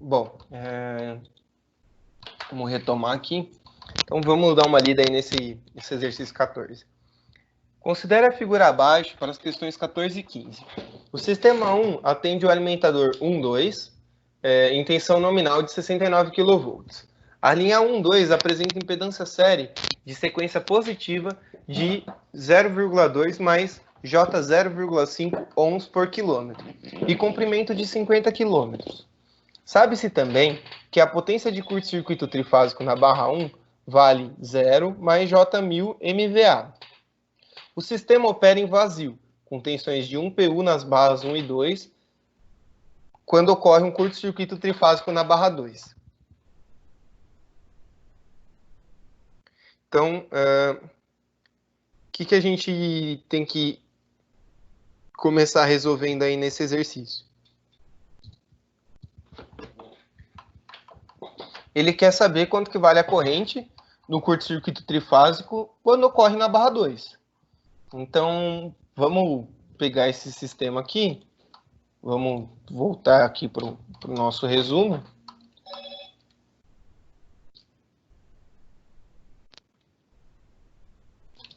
Bom, vamos retomar aqui. Então, vamos dar uma lida aí nesse exercício 14. Considere a figura abaixo para as questões 14 e 15. O sistema 1 atende o alimentador 1,2, em tensão nominal de 69 kV. A linha 1,2 apresenta impedância série de sequência positiva de 0,2 mais J0,5 ohms por quilômetro e comprimento de 50 km. Sabe-se também que a potência de curto-circuito trifásico na barra 1 vale 0 mais J1000 MVA. O sistema opera em vazio, com tensões de 1 PU nas barras 1 e 2, quando ocorre um curto-circuito trifásico na barra 2. Então, o que a gente tem que começar resolvendo aí nesse exercício? Ele quer saber quanto que vale a corrente no curto-circuito trifásico quando ocorre na barra 2. Então, vamos pegar esse sistema aqui, vamos voltar aqui para o nosso resumo.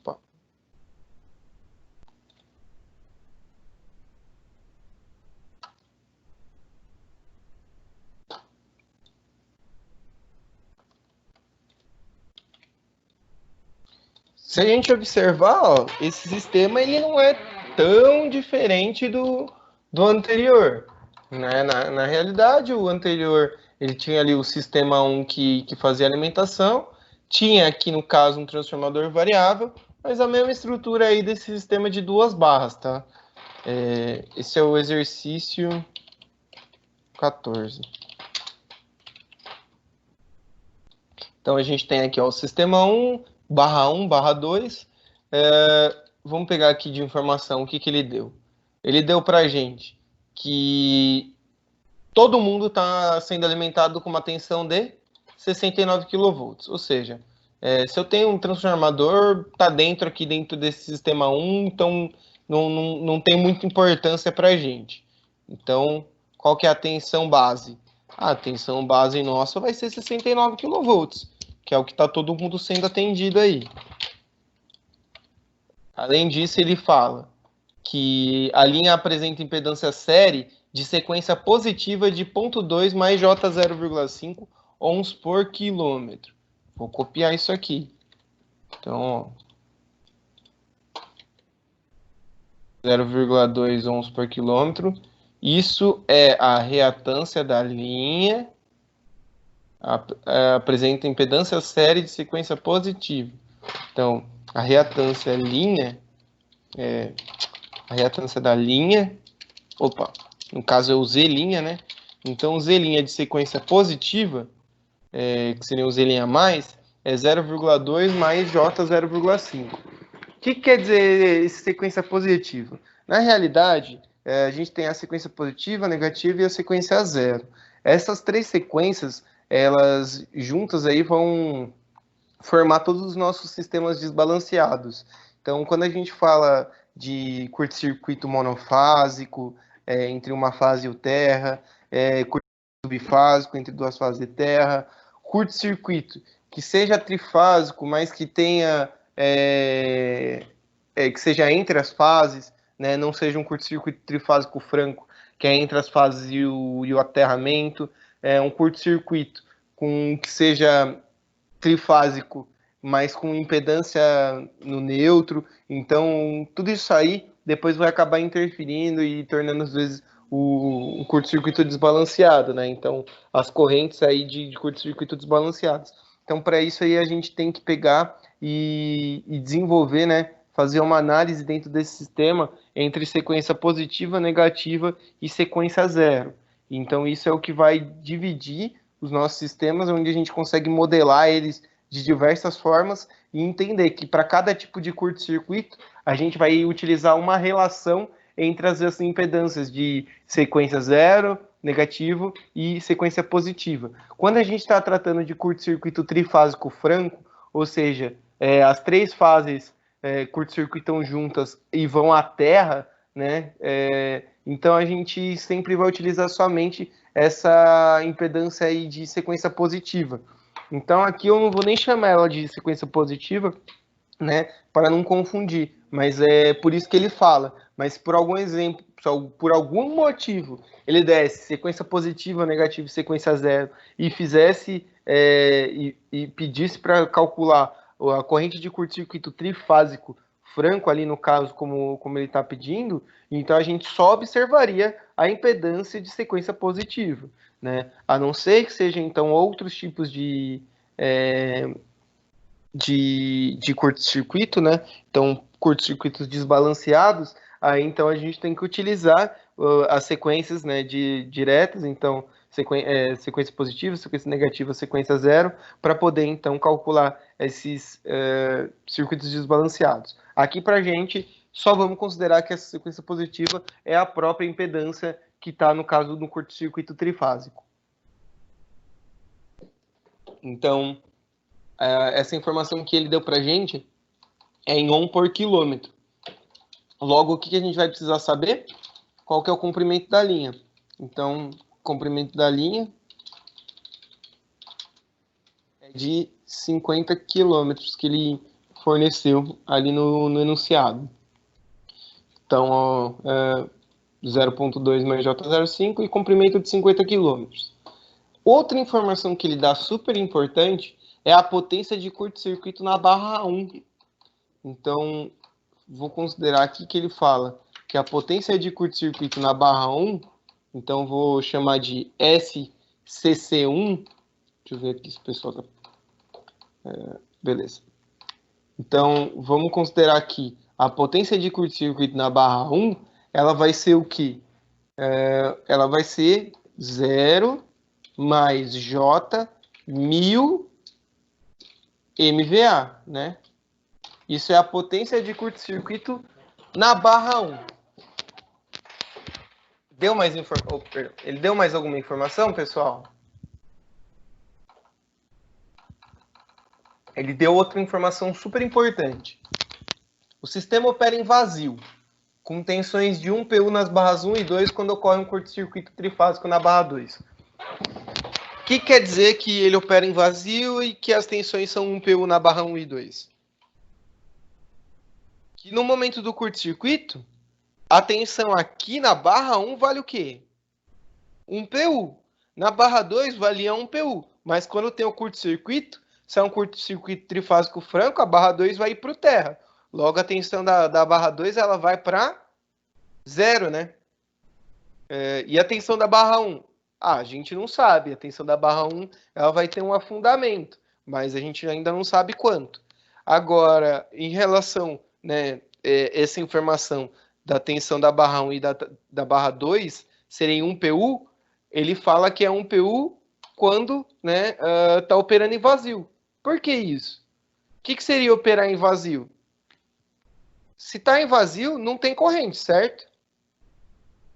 Opa. Se a gente observar, ó, esse sistema ele não é tão diferente do anterior. Né? Na realidade, o anterior ele tinha ali o sistema 1 que fazia alimentação, tinha aqui no caso um transformador variável, mas a mesma estrutura aí desse sistema de duas barras, tá? Esse é o exercício 14. Então a gente tem aqui ó, o sistema 1, barra 1, barra 2. Vamos pegar aqui de informação o que ele deu. Ele deu para a gente que todo mundo está sendo alimentado com uma tensão de 69 kV. Ou seja, se eu tenho um transformador, está aqui dentro desse sistema 1, então não tem muita importância para a gente. Então, qual que é a tensão base? A tensão base nossa vai ser 69 kV, que é o que está todo mundo sendo atendido aí. Além disso, ele fala que a linha apresenta impedância série de sequência positiva de 0,2 mais J0,5 ohms por quilômetro. Vou copiar isso aqui. Então, 0,2 ohms por quilômetro. Isso é a reatância da linha. Apresenta impedância série de sequência positiva. Então, a reatância linha a reatância da linha, no caso eu usei linha, né? Então, Z' de sequência positiva, que seria o Z' mais, é 0,2 mais J0,5. O que quer dizer essa sequência positiva? Na realidade, a gente tem a sequência positiva, a negativa e a sequência zero. Essas três sequências, elas juntas aí vão formar todos os nossos sistemas desbalanceados. Então, quando a gente fala de curto-circuito monofásico, entre uma fase e o terra, curto-circuito bifásico entre duas fases de terra, curto-circuito que seja trifásico, mas que tenha que seja entre as fases, né? Não seja um curto-circuito trifásico franco, que é entre as fases e o aterramento, um curto-circuito que seja trifásico, mas com impedância no neutro. Então, tudo isso aí depois vai acabar interferindo e tornando, às vezes, um curto-circuito desbalanceado, né? Então, as correntes aí de curto-circuito desbalanceadas. Então, para isso aí, a gente tem que pegar e desenvolver, né? Fazer uma análise dentro desse sistema entre sequência positiva, negativa e sequência zero. Então, isso é o que vai dividir os nossos sistemas, onde a gente consegue modelar eles de diversas formas e entender que para cada tipo de curto-circuito a gente vai utilizar uma relação entre as impedâncias de sequência zero, negativo e sequência positiva. Quando a gente está tratando de curto-circuito trifásico franco, ou seja, as três fases curto-circuitam juntas e vão à Terra, né? Então a gente sempre vai utilizar somente essa impedância aí de sequência positiva. Então aqui eu não vou nem chamar ela de sequência positiva, né, para não confundir, mas é por isso que ele fala. Mas por algum exemplo, por algum motivo, ele desse sequência positiva, negativa e sequência zero e fizesse e pedisse para calcular a corrente de curto-circuito trifásico franco ali no caso, como ele está pedindo, então a gente só observaria a impedância de sequência positiva, né? A não ser que seja então outros tipos de curto-circuito, né? Então, curto-circuitos desbalanceados, aí então a gente tem que utilizar as sequências, né, diretas, então sequência positiva, sequência negativa, sequência zero, para poder então calcular esses circuitos desbalanceados. Aqui para a gente só vamos considerar que essa sequência positiva é a própria impedância que está no caso do curto-circuito trifásico. Então, essa informação que ele deu para a gente é em ohm por quilômetro. Logo, o que a gente vai precisar saber? Qual que é o comprimento da linha. Então, comprimento da linha é de 50 quilômetros que ele forneceu ali no enunciado. Então, 0,2 mais J05 e comprimento de 50 quilômetros. Outra informação que ele dá super importante é a potência de curto-circuito na barra 1. Então, vou considerar aqui que ele fala que a potência de curto-circuito na barra 1, então vou chamar de SCC1. Deixa eu ver aqui se o pessoal tá... beleza. Então, vamos considerar aqui a potência de curto-circuito na barra 1, ela vai ser o quê? Ela vai ser 0 mais J 1000 MVA, né? Isso é a potência de curto-circuito na barra 1. Ele deu mais alguma informação, pessoal? Ele deu outra informação super importante. O sistema opera em vazio, com tensões de 1 PU nas barras 1 e 2 quando ocorre um curto-circuito trifásico na barra 2. O que quer dizer que ele opera em vazio e que as tensões são 1 PU na barra 1 e 2? Que no momento do curto-circuito, a tensão aqui na barra 1 vale o quê? 1 PU. Na barra 2 valia 1 PU. Mas quando tem o curto-circuito, se é um curto-circuito trifásico franco, a barra 2 vai ir para o terra. Logo, a tensão da barra 2 ela vai para 0, né? E a tensão da barra 1? A gente não sabe. A tensão da barra 1 ela vai ter um afundamento, mas a gente ainda não sabe quanto. Agora, em relação, né, essa informação da tensão da barra 1 e da barra 2 serem 1 PU, ele fala que é 1 PU quando, né, tá operando em vazio. Por que isso? O que seria operar em vazio? Se está em vazio, não tem corrente, certo?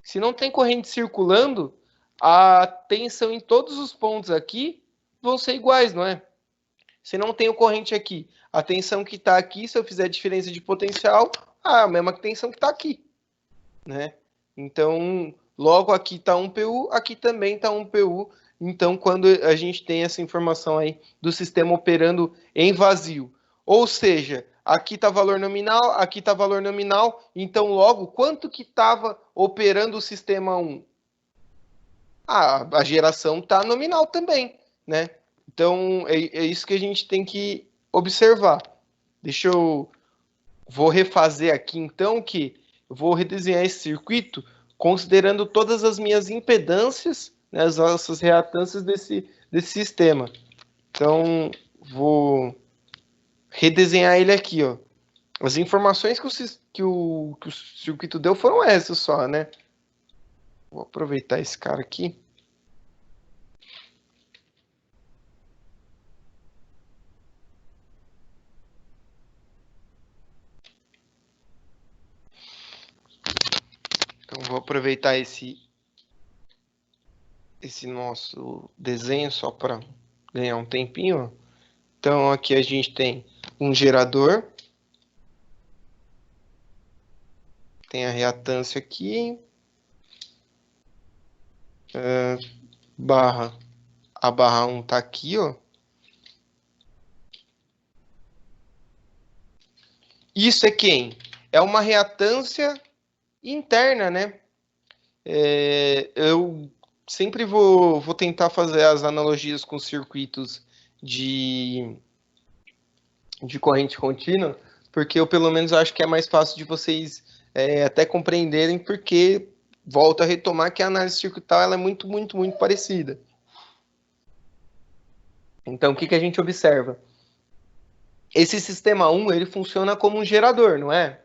Se não tem corrente circulando, a tensão em todos os pontos aqui vão ser iguais, não é? Se não tenho corrente aqui, a tensão que está aqui, se eu fizer diferença de potencial, a mesma tensão que está aqui, né? Então, logo aqui está 1 PU, aqui também está 1 PU. Então, quando a gente tem essa informação aí do sistema operando em vazio, ou seja, aqui está valor nominal, aqui está valor nominal, então logo, quanto que estava operando o sistema 1? A geração está nominal também, né? Então, é isso que a gente tem que observar. Vou refazer aqui, então, que eu vou redesenhar esse circuito considerando todas as minhas impedâncias, né, as nossas reatâncias desse sistema. Então, vou redesenhar ele aqui, ó. As informações que o circuito deu foram essas só, né? Vou aproveitar esse cara aqui. Então, vou aproveitar esse nosso desenho só para ganhar um tempinho. Então, aqui a gente tem um gerador. Tem a reatância aqui. a barra 1 tá aqui, ó. Isso é quem? É uma reatância interna, né? Eu sempre vou tentar fazer as analogias com circuitos de corrente contínua, porque eu pelo menos acho que é mais fácil de vocês até compreenderem, porque volto a retomar que a análise circuital ela é muito, muito, muito parecida. Então, o que a gente observa? Esse sistema 1, ele funciona como um gerador, não é?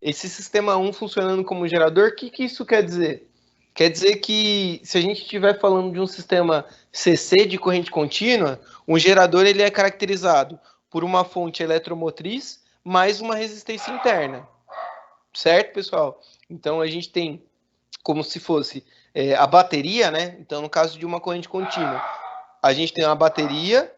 Esse sistema 1 funcionando como um gerador, o que isso quer dizer? Quer dizer que se a gente estiver falando de um sistema CC de corrente contínua, um gerador ele é caracterizado por uma fonte eletromotriz mais uma resistência interna. Certo, pessoal? Então a gente tem como se fosse a bateria, né? Então, no caso de uma corrente contínua, a gente tem uma bateria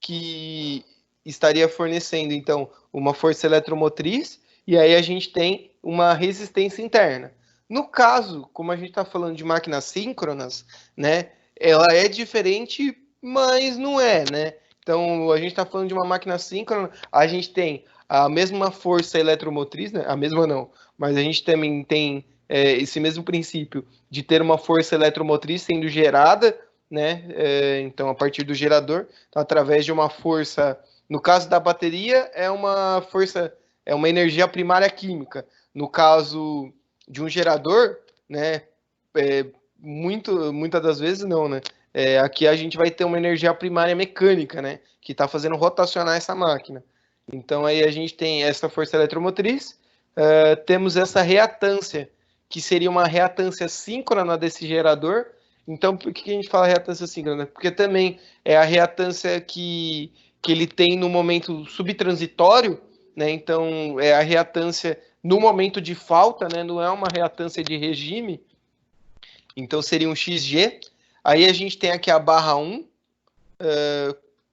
que estaria fornecendo, então, uma força eletromotriz, e aí a gente tem uma resistência interna. No caso, como a gente está falando de máquinas síncronas, né, ela é diferente, mas não é, né? Então, a gente está falando de uma máquina síncrona, a gente tem a mesma força eletromotriz, né? A mesma não, mas a gente também tem esse mesmo princípio de ter uma força eletromotriz sendo gerada, né? Então, a partir do gerador, então, através de uma força, no caso da bateria, é uma força, é uma energia primária química. No caso de um gerador, né? Muitas das vezes não, né? Aqui a gente vai ter uma energia primária mecânica, né? Que está fazendo rotacionar essa máquina. Então aí a gente tem essa força eletromotriz, temos essa reatância, que seria uma reatância síncrona desse gerador. Então, por que a gente fala reatância síncrona? Porque também é a reatância que ele tem no momento subtransitório, né? Então, é a reatância no momento de falta, né? Não é uma reatância de regime. Então, seria um XG. Aí a gente tem aqui a barra 1,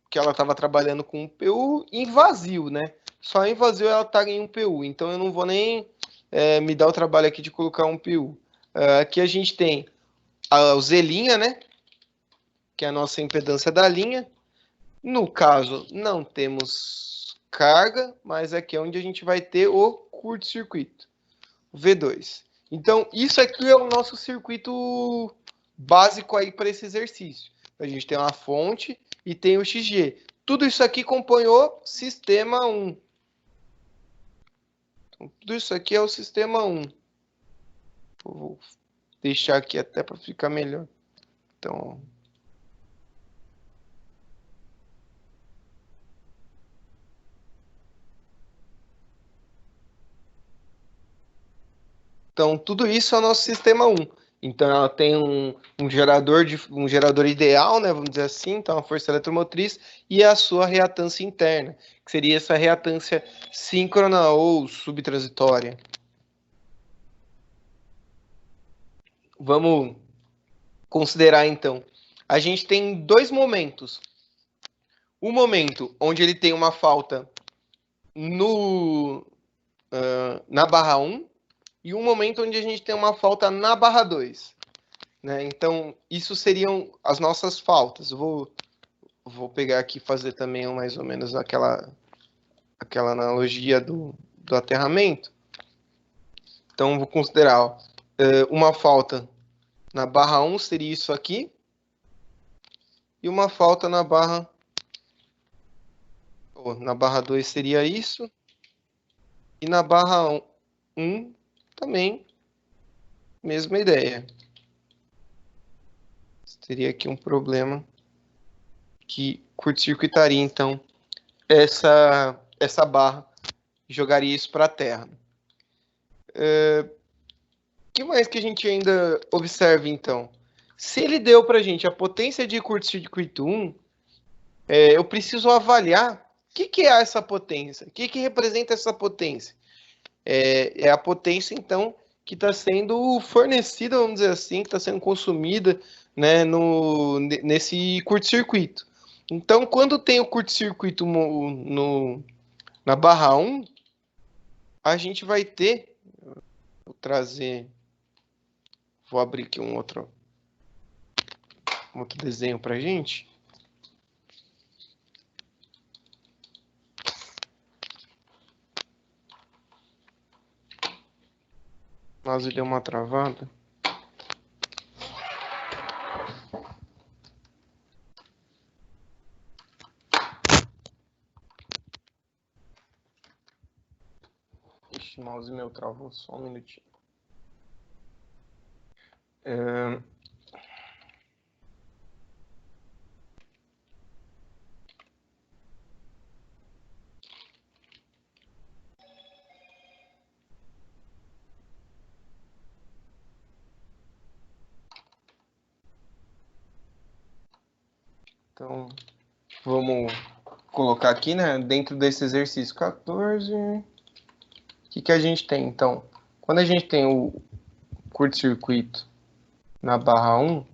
que ela estava trabalhando com um PU em vazio, né? Só em vazio ela está em um PU. Então, eu não vou nem me dar o trabalho aqui de colocar um PU. Aqui a gente tem o Z', né? Que é a nossa impedância da linha. No caso, não temos carga, mas aqui é onde a gente vai ter o curto-circuito, o V2. Então, isso aqui é o nosso circuito básico aí para esse exercício. A gente tem uma fonte e tem o XG. Tudo isso aqui compõe o sistema 1. Então, tudo isso aqui é o sistema 1. Vou deixar aqui até para ficar melhor. Então, tudo isso é o nosso sistema 1. Então, ela tem um gerador ideal, né, vamos dizer assim, então a força eletromotriz e a sua reatância interna, que seria essa reatância síncrona ou subtransitória. Vamos considerar, então. A gente tem dois momentos. O momento onde ele tem uma falta na barra 1 e um momento onde a gente tem uma falta na barra 2. Né? Então, isso seriam as nossas faltas. Eu vou pegar aqui e fazer também mais ou menos aquela analogia do aterramento. Então, vou considerar uma falta na barra 1 seria isso aqui, e uma falta na barra 2 seria isso, e na barra 1 também, mesma ideia. Teria aqui um problema que curto-circuitaria, então, essa barra e jogaria isso para a Terra. O que mais que a gente ainda observa, então? Se ele deu para a gente a potência de curto-circuito 1, eu preciso avaliar o que é essa potência, o que representa essa potência. É a potência, então, que está sendo fornecida, vamos dizer assim, que está sendo consumida, né, nesse curto-circuito. Então, quando tem o curto-circuito na barra 1, a gente vai ter, vou abrir aqui um outro. outro desenho para a gente. Mas deu uma travada. Ixi, o mouse meu travou, só um minutinho. Então, vamos colocar aqui, né, dentro desse exercício 14, o que a gente tem? Então, quando a gente tem o curto-circuito na barra 1,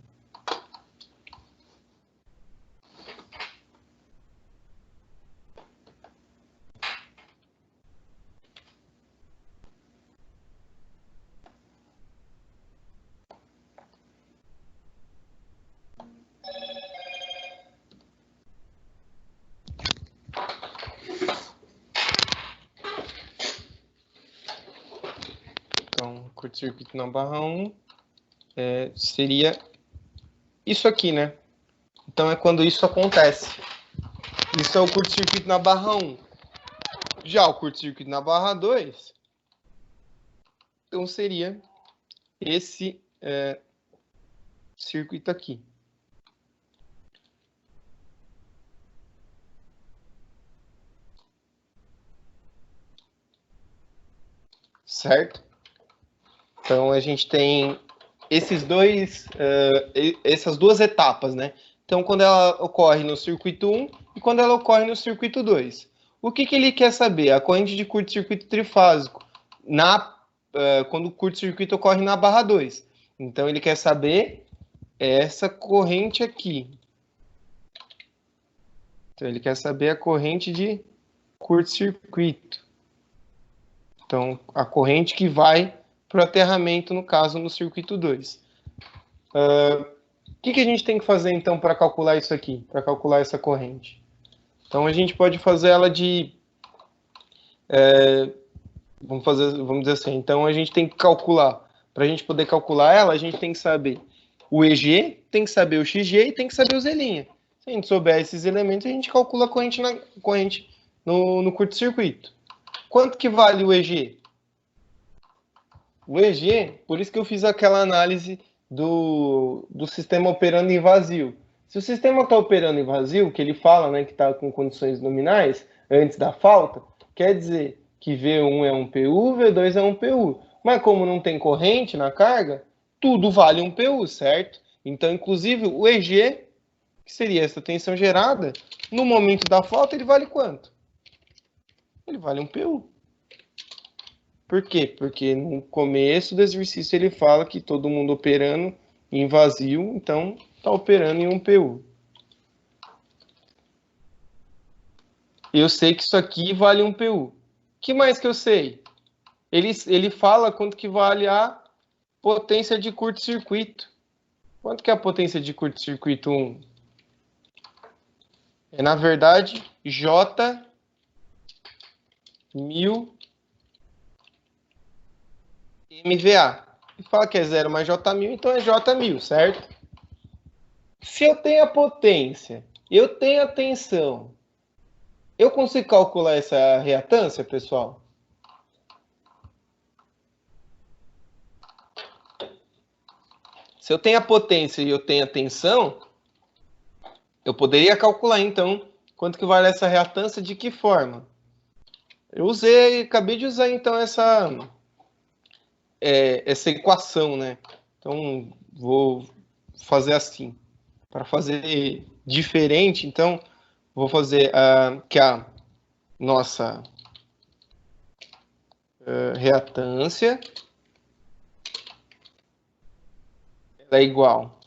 então, curto-circuito na barra 1 seria isso aqui, né? Então, é quando isso acontece. Isso é o curto-circuito na barra 1. Já o curto-circuito na barra 2, então seria esse circuito aqui. Certo? Então, a gente tem essas duas etapas, né? Então, quando ela ocorre no circuito 1 e quando ela ocorre no circuito 2. O que ele quer saber? A corrente de curto-circuito trifásico quando o curto-circuito ocorre na barra 2. Então, ele quer saber essa corrente aqui. Então, ele quer saber a corrente de curto-circuito. Então, a corrente que vai para o aterramento, no caso, no circuito 2. O que a gente tem que fazer, então, para calcular isso aqui? Para calcular essa corrente? Então, a gente pode fazer ela de... vamos dizer assim. Então, a gente tem que calcular. Para a gente poder calcular ela, a gente tem que saber o EG, tem que saber o XG e tem que saber o Z'. Se a gente souber esses elementos, a gente calcula a corrente no curto-circuito. Quanto que vale o EG? O EG, por isso que eu fiz aquela análise do sistema operando em vazio. Se o sistema está operando em vazio, que ele fala, né, que está com condições nominais, antes da falta, quer dizer que V1 é um PU, V2 é um PU. Mas como não tem corrente na carga, tudo vale um PU, certo? Então, inclusive, o EG, que seria essa tensão gerada, no momento da falta, ele vale quanto? Ele vale um PU. Por quê? Porque no começo do exercício ele fala que todo mundo operando em vazio, então está operando em um PU. Eu sei que isso aqui vale um PU. O que mais que eu sei? Ele fala quanto que vale a potência de curto-circuito. Quanto que é a potência de curto-circuito 1? É, na verdade, J 1000 MVA. Ele fala que é 0 mais J1000, então é J1000, certo? Se eu tenho a potência, eu tenho a tensão, eu consigo calcular essa reatância, pessoal? Se eu tenho a potência e eu tenho a tensão, eu poderia calcular, então, quanto que vale essa reatância, de que forma? Acabei de usar, então, essa equação, né? Então, vou fazer assim. Para fazer diferente, então, vou fazer que a nossa reatância é igual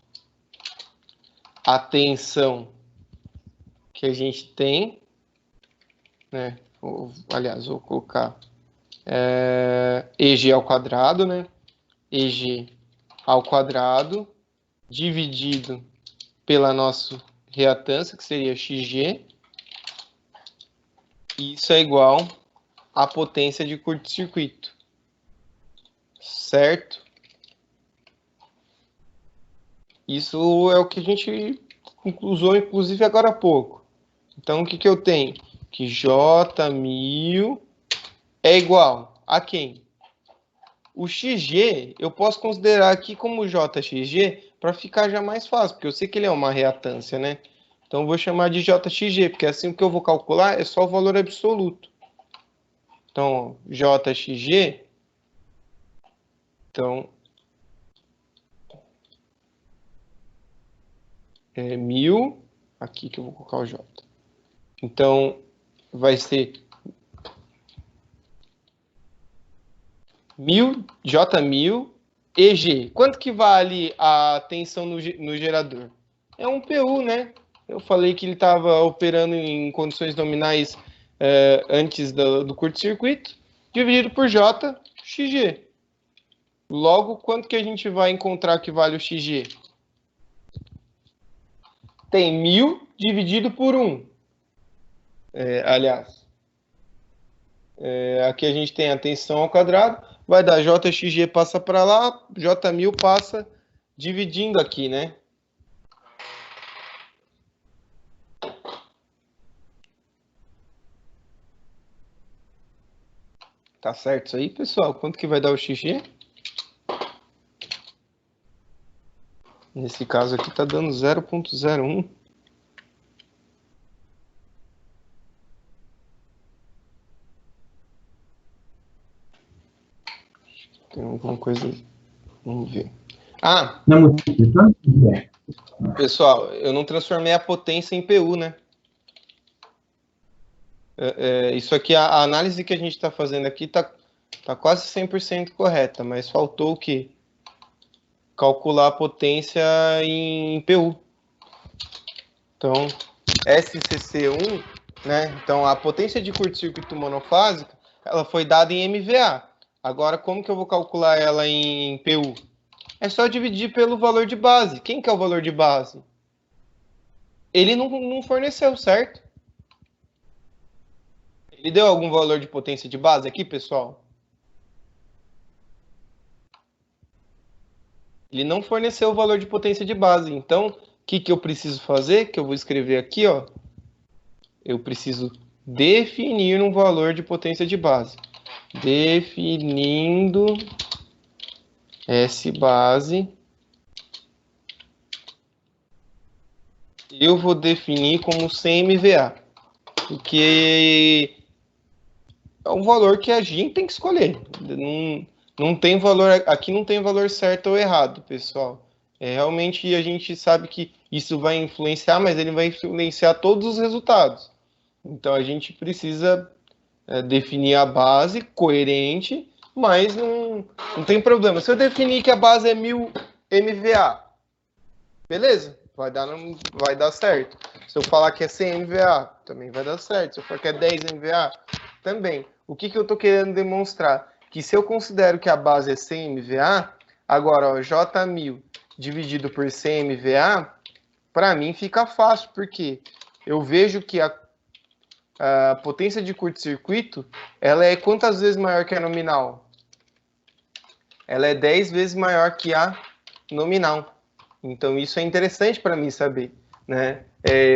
à tensão que a gente tem, né? Aliás, vou colocar EG ao quadrado, né? EG ao quadrado dividido pela nossa reatância, que seria Xg. E isso é igual à potência de curto-circuito. Certo? Isso é o que a gente usou, inclusive, agora há pouco. Então, o que eu tenho? Que J1000 é igual a quem? O Xg, eu posso considerar aqui como JXG para ficar já mais fácil, porque eu sei que ele é uma reatância, né? Então, eu vou chamar de JXG, porque assim o que eu vou calcular é só o valor absoluto. Então, JXG, então, é 1000, aqui que eu vou colocar o J. Então, vai ser 1000, J1000, EG. Quanto que vale a tensão no gerador? É um PU, né? Eu falei que ele estava operando em condições nominais antes do curto-circuito, dividido por J, XG. Logo, quanto que a gente vai encontrar que vale o XG? Tem 1000 dividido por 1. Aliás, aqui a gente tem a tensão ao quadrado, vai dar JXG passa para lá, J1000 passa dividindo aqui, né? Tá certo isso aí, pessoal? Quanto que vai dar o XG? Nesse caso aqui tá dando 0,01. Tem alguma coisa... Vamos ver. Ah! Pessoal, eu não transformei a potência em PU, né? Isso aqui, a análise que a gente está fazendo aqui tá quase 100% correta, mas faltou o quê? Calcular a potência em PU. Então, SCC1, né? Então, a potência de curto-circuito monofásico, ela foi dada em MVA. Agora, como que eu vou calcular ela em PU? É só dividir pelo valor de base. Quem que é o valor de base? Ele não forneceu, certo? Ele deu algum valor de potência de base aqui, pessoal? Ele não forneceu o valor de potência de base. Então, o que eu preciso fazer? Que eu vou escrever aqui, ó. Eu preciso definir um valor de potência de base. Definindo S base. Eu vou definir como 100 MVA. Porque é um valor que a gente tem que escolher. Não tem valor, aqui não tem valor certo ou errado, pessoal. Realmente a gente sabe que isso vai influenciar, mas ele vai influenciar todos os resultados. Então a gente precisa definir a base coerente, mas não tem problema. Se eu definir que a base é 1000 MVA, beleza, vai dar certo. Se eu falar que é 100 MVA, também vai dar certo. Se eu falar que é 10 MVA, também. O que eu estou querendo demonstrar? Que se eu considero que a base é 100 MVA, agora, ó, J1000 dividido por 100 MVA, para mim fica fácil, porque eu vejo que a potência de curto-circuito, ela é quantas vezes maior que a nominal? Ela é 10 vezes maior que a nominal. Então, isso é interessante para mim saber, né?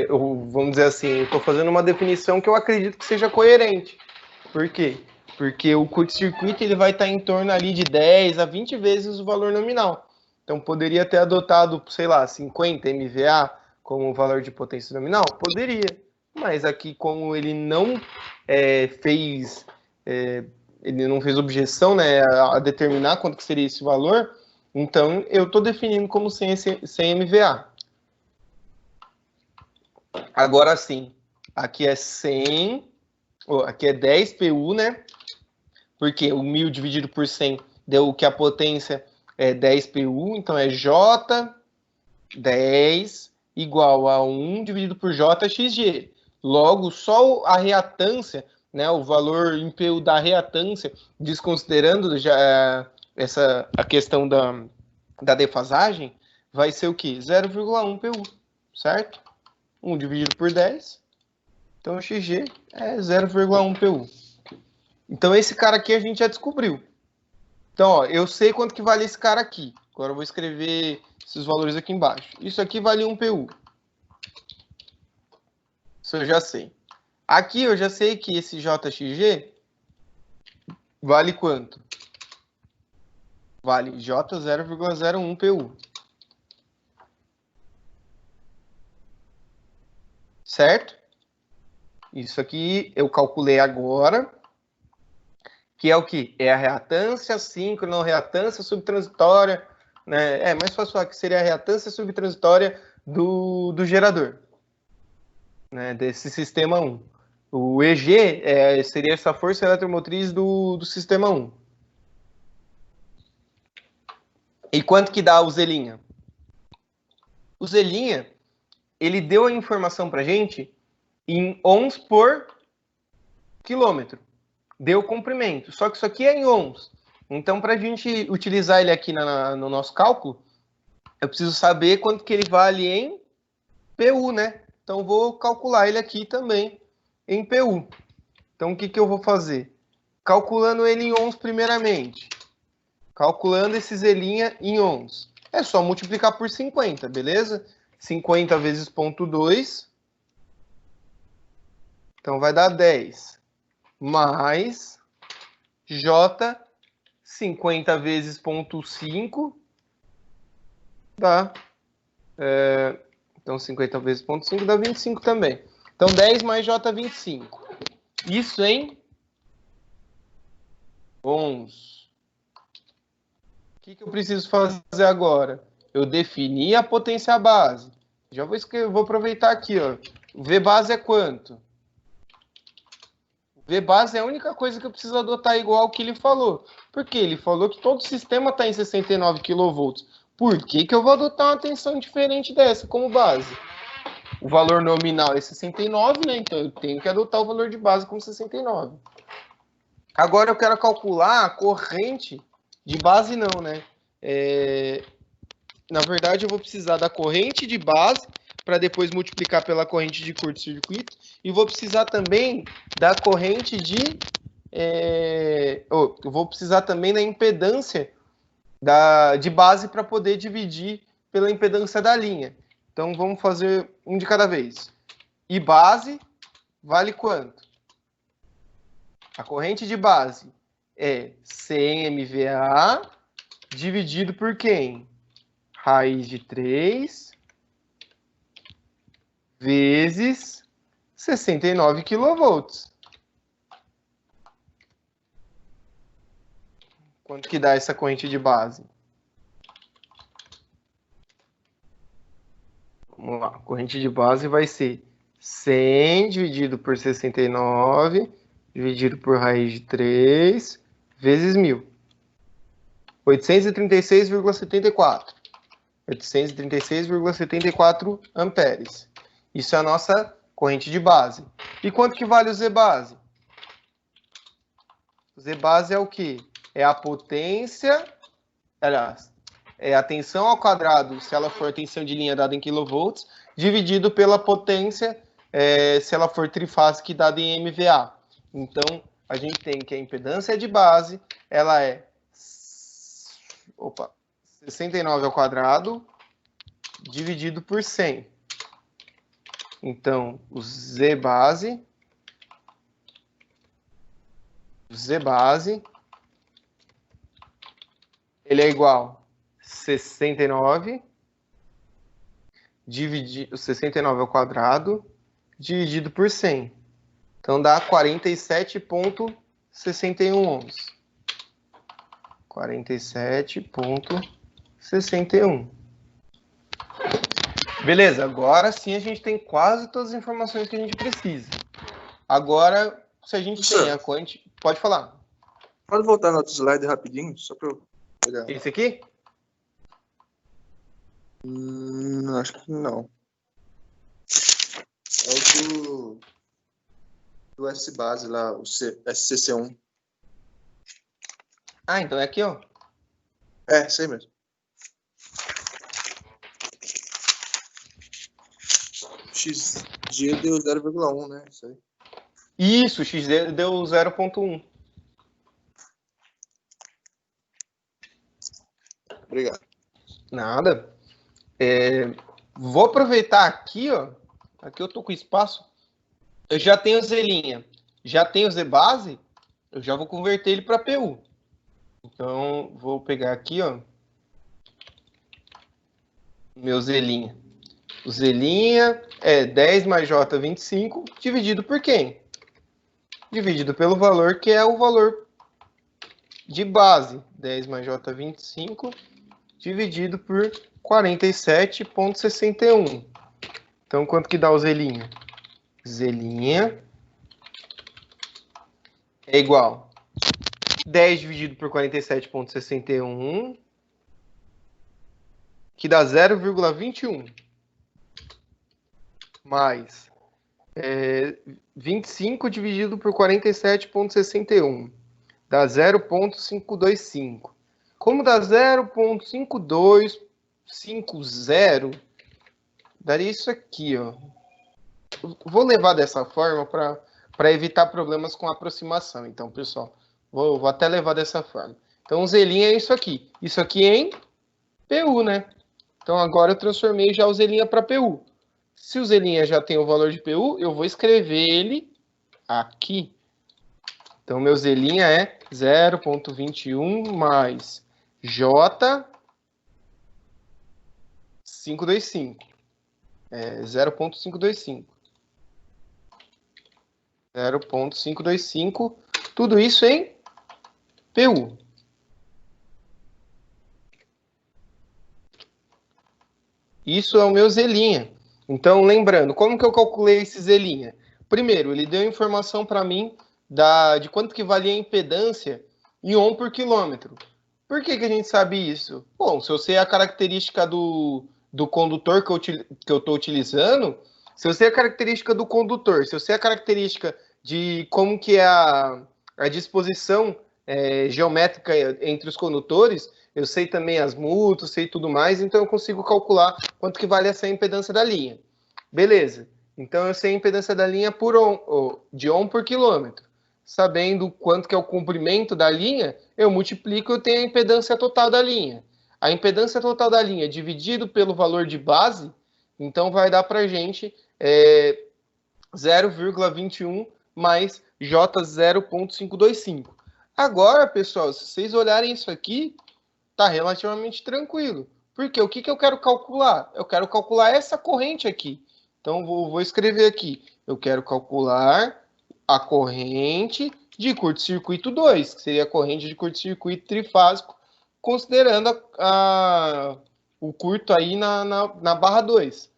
Vamos dizer assim, eu estou fazendo uma definição que eu acredito que seja coerente. Por quê? Porque o curto-circuito ele vai estar em torno ali de 10 a 20 vezes o valor nominal. Então, poderia ter adotado, sei lá, 50 MVA como valor de potência nominal? Poderia. Mas aqui, como ele não fez objeção, né, a determinar quanto que seria esse valor, então eu estou definindo como 100 MVA. Agora sim, aqui é 100, aqui é 10 PU, né? Porque o 1000 dividido por 100 deu que a potência é 10 PU, então é J10 igual a 1 dividido por JXG. Logo, só a reatância, né, o valor em PU da reatância, desconsiderando já a questão da defasagem, vai ser o quê? 0,1 PU. certo? 1 dividido por 10. Então, o XG é 0,1 PU. Então, esse cara aqui a gente já descobriu. Então, ó, eu sei quanto que vale esse cara aqui. Agora eu vou escrever esses valores aqui embaixo. Isso aqui vale 1 PU. Isso eu já sei. Aqui eu já sei que esse JXG vale quanto? Vale J 0,01 PU. Certo? Isso aqui eu calculei agora. Que é o que? É a reatância síncrona, reatância subtransitória, né? É mais fácil falar que seria a reatância subtransitória do gerador, né? Desse sistema 1. O EG seria essa força eletromotriz do sistema 1. E quanto que dá o Zelinha? O Zelinha, ele deu a informação pra gente em ohms por quilômetro. Deu comprimento. Só que isso aqui é em ohms. Então, para a gente utilizar ele aqui no nosso cálculo, eu preciso saber quanto que ele vale em PU, né? Então, vou calcular ele aqui também em PU. Então, o que eu vou fazer? Calculando ele em ohms primeiramente. Calculando esse Zelinha em ohms. É só multiplicar por 50, beleza? 50 vezes 0,2. Então, vai dar 10. Mais J 50 vezes 0,5 dá. Então, 50 vezes 0,5 dá 25 também. Então, 10 mais J 25. Isso em ohms. O que eu preciso fazer agora? Eu defini a potência base. Já vou aproveitar aqui, ó. O V base é quanto? V base é a única coisa que eu preciso adotar igual ao que ele falou. Porque ele falou que todo o sistema está em 69 kV. Por que eu vou adotar uma tensão diferente dessa como base? O valor nominal é 69, né? Então eu tenho que adotar o valor de base como 69. Agora eu quero calcular a corrente de base não, né? Na verdade eu vou precisar da corrente de base para depois multiplicar pela corrente de curto-circuito. E vou precisar também da corrente de... eu vou precisar também da impedância de base para poder dividir pela impedância da linha. Então vamos fazer um de cada vez. E base vale quanto? A corrente de base é 100 MVA dividido por quem? Raiz de 3 vezes 69 kV. Quanto que dá essa corrente de base? Vamos lá, a corrente de base vai ser 100 dividido por 69, dividido por raiz de 3, vezes 1000. 836,74. 836,74 amperes. Isso é a nossa corrente de base. E quanto que vale o Z base? O Z base é o quê? É a potência, aliás, é a tensão ao quadrado, se ela for tensão de linha dada em kV, dividido pela potência, se ela for trifásica dada em MVA. Então, a gente tem que a impedância de base, ela é 69 ao quadrado, dividido por 100. Então, o Z base, ele é igual a 69, 69 ao quadrado, dividido por 100. Então, dá 47,61 ohms. 47,61. Beleza, agora sim a gente tem quase todas as informações que a gente precisa. Agora, se a gente tem a quantidade... Pode falar. Pode voltar no outro slide rapidinho, só para eu pegar. Esse aqui? Acho que não. É o do S-Base lá, o SCC1. Ah, então é aqui, ó. É, sei mesmo. XG deu 0,1, né? Isso aí. Isso, XG deu 0,1. Obrigado. Nada. Vou aproveitar aqui, ó. Aqui eu tô com espaço. Eu já tenho Zelinha, já tenho Zbase, eu já vou converter ele para PU. Então, vou pegar aqui, ó, meu Zelinha. O Zelinha é 10 mais J25 dividido por quem? Dividido pelo valor que é o valor de base. 10 mais J25 dividido por 47,61. Então, quanto que dá o Zelinha? Zelinha é igual 10 dividido por 47,61, que dá 0,21, mais 25 dividido por 47,61, dá 0,525. Como dá 0,5250, daria isso aqui, ó. Vou levar dessa forma para evitar problemas com aproximação. Então, pessoal, vou até levar dessa forma. Então, o Zelinha é isso aqui. Isso aqui em PU, né? Então, agora eu transformei já o Zelinha para PU. Se o Zelinha já tem o valor de PU, eu vou escrever ele aqui. Então, meu Zelinha é 0,21 mais J 525. 0,525. 0,525. Tudo isso em PU. Isso é o meu Zelinha. Então, lembrando, como que eu calculei esse Zelinha? Primeiro, ele deu informação para mim de quanto que valia a impedância em ohm por quilômetro. Por que a gente sabe isso? Bom, se eu sei a característica do condutor que eu estou utilizando, se eu sei a característica do condutor, se eu sei a característica de como que é a disposição geométrica entre os condutores, eu sei também as mútuas, sei tudo mais, então eu consigo calcular quanto que vale essa impedância da linha. Beleza. Então eu sei a impedância da linha de ohm por quilômetro. Sabendo quanto que é o comprimento da linha, eu multiplico e eu tenho a impedância total da linha. A impedância total da linha dividido pelo valor de base, então vai dar para a gente 0,21 mais J 0,525. Agora, pessoal, se vocês olharem isso aqui, tá relativamente tranquilo. Porque o que eu quero calcular? Eu quero calcular essa corrente aqui. Então, vou escrever aqui. Eu quero calcular a corrente de curto-circuito 2, que seria a corrente de curto-circuito trifásico, considerando o curto aí na barra 2.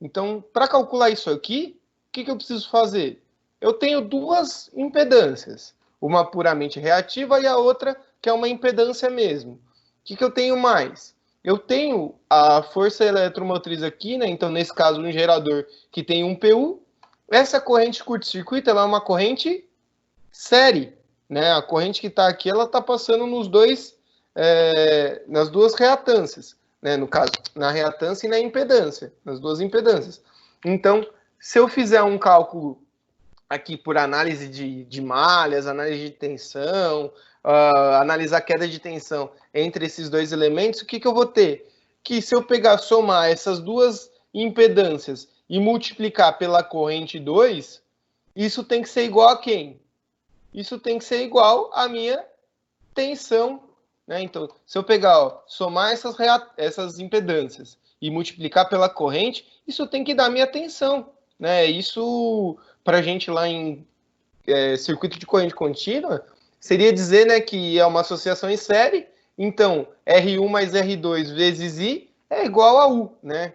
Então, para calcular isso aqui, o que eu preciso fazer? Eu tenho duas impedâncias. Uma puramente reativa e a outra que é uma impedância mesmo. O que eu tenho mais? Eu tenho a força eletromotriz aqui, né? Então, nesse caso, um gerador que tem um PU. Essa corrente de curto-circuito, ela é uma corrente série, né? A corrente que está aqui, ela está passando nas duas reatâncias, né? No caso, na reatância e na impedância, nas duas impedâncias. Então, se eu fizer um cálculo aqui por análise de malhas, análise de tensão, analisar queda de tensão entre esses dois elementos, o que eu vou ter? Que se eu somar essas duas impedâncias e multiplicar pela corrente 2, isso tem que ser igual a quem? Isso tem que ser igual à minha tensão, né? Então, se eu somar essas impedâncias e multiplicar pela corrente, isso tem que dar minha tensão, né? Isso, para a gente lá em circuito de corrente contínua, seria dizer, né, que é uma associação em série, então R1 mais R2 vezes I é igual a U, né?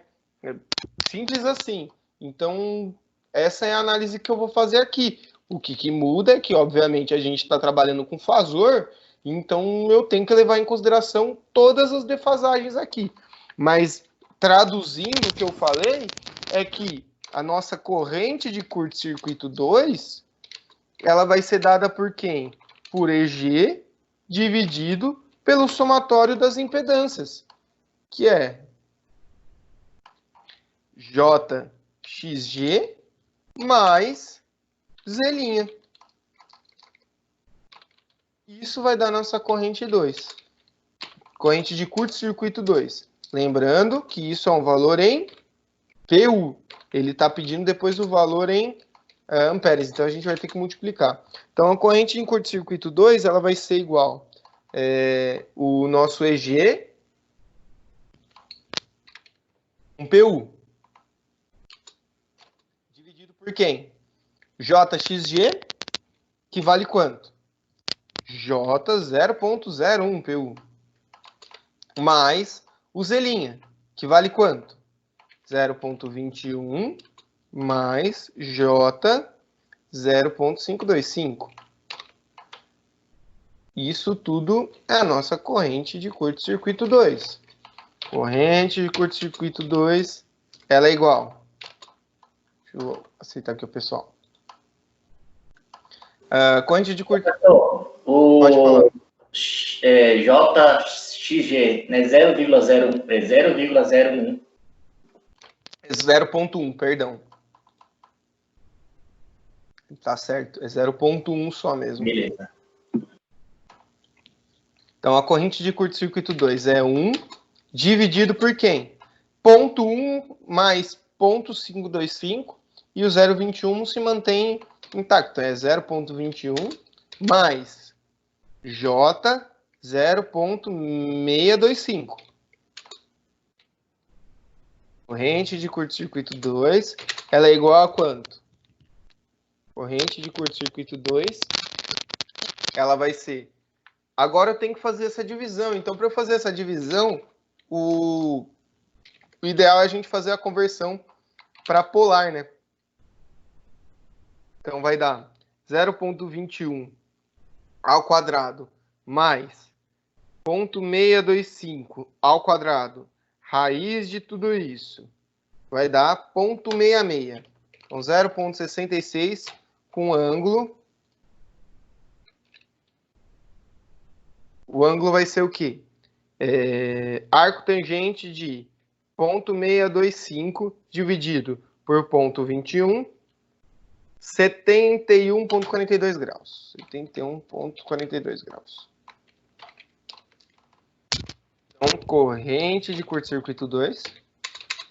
Simples assim. Então, essa é a análise que eu vou fazer aqui. O que muda é que, obviamente, a gente está trabalhando com fasor, então eu tenho que levar em consideração todas as defasagens aqui. Mas, traduzindo o que eu falei, é que a nossa corrente de curto-circuito 2, ela vai ser dada por quem? Por EG dividido pelo somatório das impedâncias, que é JX XG mais Z'. Isso vai dar nossa corrente 2. Corrente de curto-circuito 2. Lembrando que isso é um valor em PU. Ele está pedindo depois o valor em amperes. Então, a gente vai ter que multiplicar. Então, a corrente em curto-circuito 2 ela vai ser igual o nosso EG um PU. Dividido por quem? JXG, que vale quanto? J 0,01 PU. Mais o Z', que vale quanto? 0,21 mais J 0,525. Isso tudo é a nossa corrente de curto-circuito 2. Corrente de curto-circuito 2, ela é igual. Deixa eu aceitar aqui o pessoal. Corrente de curto-circuito... Pode falar. JXG, né? 0,01. É 0,01. 0,1, perdão. Tá certo, é 0,1 só mesmo. Beleza. Então, a corrente de curto-circuito 2 é 1 dividido por quem? 0,1 mais 0,525 e o 0,21 se mantém intacto. É 0,21 mais J 0,625. Corrente de curto-circuito 2, ela é igual a quanto? Corrente de curto-circuito 2, ela vai ser... Agora eu tenho que fazer essa divisão. Então, para eu fazer essa divisão, o ideal é a gente fazer a conversão para polar, né? Então, vai dar 0,21 ao quadrado mais 0,625 ao quadrado, raiz de tudo isso, vai dar 0,66. Então, 0,66 com ângulo. O ângulo vai ser o quê? Arco tangente de 0,625 dividido por 0,21, 71,42 graus. 71,42 graus. Então, corrente de curto-circuito 2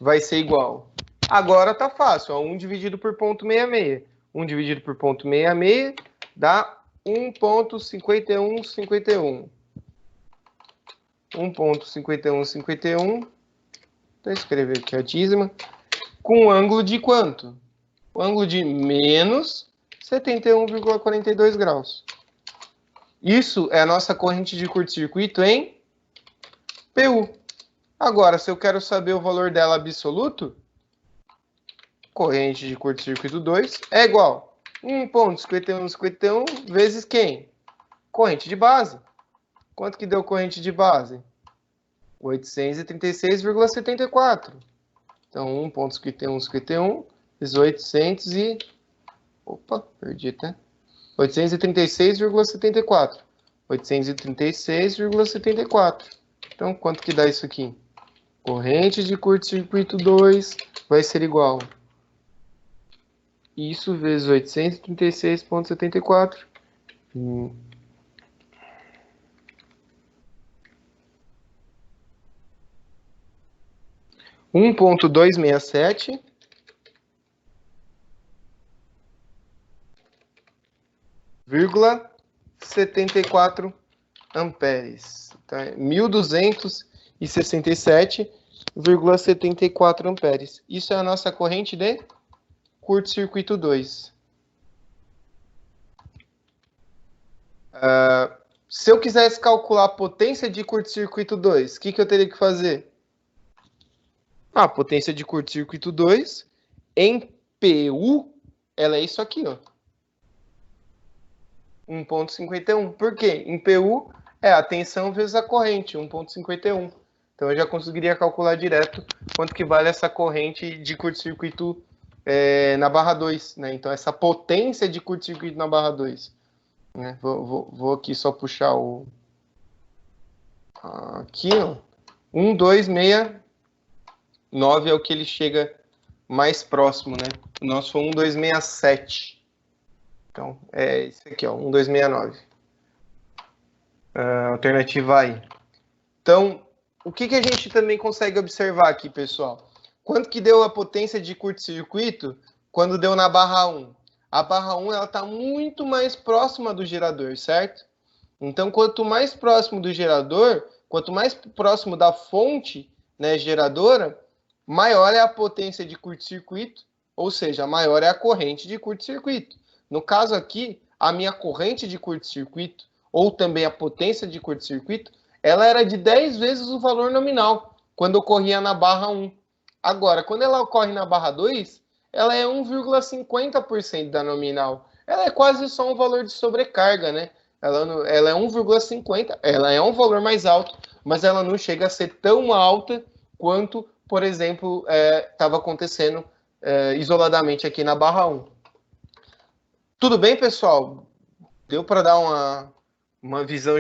vai ser igual. Agora tá fácil, ó, 1 dividido por 0,66. 1 dividido por 0,66 dá 1,5151. 1,5151. Vou escrever aqui a dízima. Com um ângulo de quanto? O ângulo de menos 71,42 graus. Isso é a nossa corrente de curto-circuito em PU. Agora, se eu quero saber o valor dela absoluto, corrente de curto-circuito 2 é igual a 1,5151 vezes quem? Corrente de base. Quanto que deu corrente de base? 836,74. Então, 1,5151 vezes 800 e... Opa, perdi, tá? 836,74. 836,74. Então, quanto que dá isso aqui? Corrente de curto-circuito 2 vai ser igual. Isso vezes 836,74. 1,267 vírgula 74 amperes. Então, é 1.267,74 amperes. Isso é a nossa corrente de curto-circuito 2. Se eu quisesse calcular a potência de curto-circuito 2, o que eu teria que fazer? A potência de curto-circuito 2 em PU, ela é isso aqui, ó. 1,51. Por quê? Em PU é a tensão vezes a corrente, 1,51. Então eu já conseguiria calcular direto quanto que vale essa corrente de curto-circuito na barra 2, né? Então essa potência de curto-circuito na barra 2. Né? Vou aqui só puxar o... Aqui, ó. 1,269 é o que ele chega mais próximo, né? O nosso foi 1,267. Então, é esse aqui, ó, 1,269. Alternativa aí. Então, o que a gente também consegue observar aqui, pessoal? Quanto que deu a potência de curto-circuito quando deu na barra 1? A barra 1 ela está muito mais próxima do gerador, certo? Então, quanto mais próximo do gerador, quanto mais próximo da fonte, né, geradora, maior é a potência de curto-circuito, ou seja, maior é a corrente de curto-circuito. No caso aqui, a minha corrente de curto-circuito, ou também a potência de curto-circuito, ela era de 10 vezes o valor nominal, quando ocorria na barra 1. Agora, quando ela ocorre na barra 2, ela é 1,50% da nominal. Ela é quase só um valor de sobrecarga, né? Ela é 1,50, ela é um valor mais alto, mas ela não chega a ser tão alta quanto, por exemplo, estava acontecendo isoladamente aqui na barra 1. Tudo bem, pessoal? Deu para dar uma visão